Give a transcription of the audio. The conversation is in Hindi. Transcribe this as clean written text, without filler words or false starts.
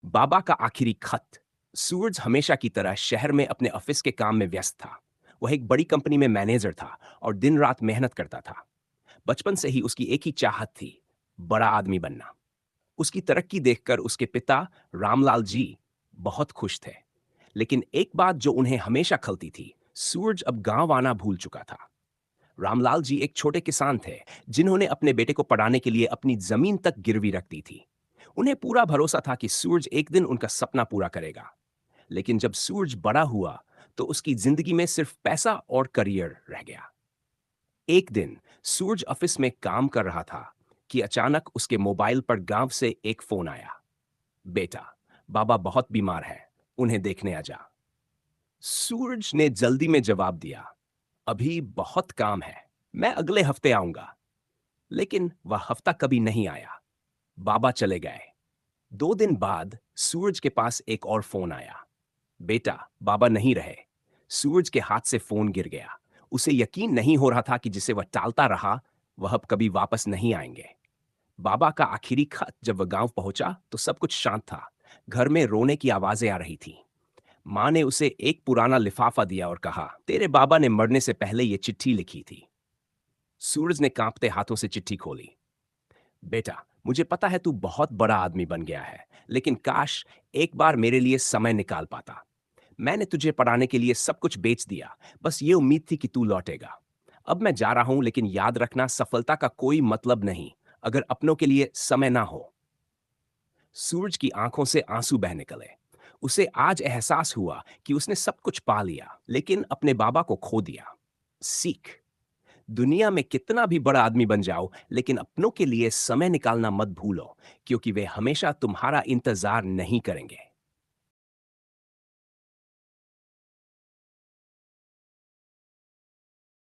बाबा का आखिरी खत। सूरज हमेशा की तरह शहर में अपने ऑफिस के काम में व्यस्त था। वह एक बड़ी कंपनी में मैनेजर था और दिन रात मेहनत करता था। बचपन से ही उसकी एक ही चाहत थी, बड़ा आदमी बनना। उसकी तरक्की देखकर उसके पिता रामलाल जी बहुत खुश थे। लेकिन एक बात जो उन्हें हमेशा खलती थी, सूरज अब गांव आना भूल चुका था। रामलाल जी एक छोटे किसान थे, जिन्होंने अपने बेटे को पढ़ाने के लिए अपनी जमीन तक गिरवी रख दी थी। उन्हें पूरा भरोसा था कि सूरज एक दिन उनका सपना पूरा करेगा। लेकिन जब सूरज बड़ा हुआ, तो उसकी जिंदगी में सिर्फ पैसा और करियर रह गया। एक दिन सूरज ऑफिस में काम कर रहा था कि अचानक उसके मोबाइल पर गांव से एक फोन आया। बेटा, बाबा बहुत बीमार है, उन्हें देखने आ जा। सूरज ने जल्दी में जवाब दिया, अभी बहुत काम है, मैं अगले हफ्ते आऊंगा। लेकिन वह हफ्ता कभी नहीं आया। बाबा चले गए। 2 दिन बाद सूरज के पास एक और फोन आया। बेटा, बाबा नहीं रहे। सूरज के हाथ से फोन गिर गया। उसे यकीन नहीं हो रहा था कि जिसे वह टालता रहा, वह अब कभी वापस नहीं आएंगे। बाबा का आखिरी खत जब वह गांव पहुंचा तो सब कुछ शांत था। घर में रोने की आवाजें आ रही थी। माँ ने उसे एक पुराना लिफाफा दिया और कहा, तेरे बाबा ने मरने से पहले ये चिट्ठी लिखी थी। सूरज ने कांपते हाथों से चिट्ठी खोली। बेटा, मुझे पता है तू बहुत बड़ा आदमी बन गया है, लेकिन काश एक बार मेरे लिए समय निकाल पाता। मैंने तुझे पढ़ाने के लिए सब कुछ बेच दिया, बस ये उम्मीद थी कि तू लौटेगा। अब मैं जा रहा हूं, लेकिन याद रखना, सफलता का कोई मतलब नहीं अगर अपनों के लिए समय ना हो। सूरज की आंखों से आंसू बह निकले। उसे आज एहसास हुआ कि उसने सब कुछ पा लिया, लेकिन अपने बाबा को खो दिया। सीख। दुनिया में कितना भी बड़ा आदमी बन जाओ, लेकिन अपनों के लिए समय निकालना मत भूलो, क्योंकि वे हमेशा तुम्हारा इंतजार नहीं करेंगे।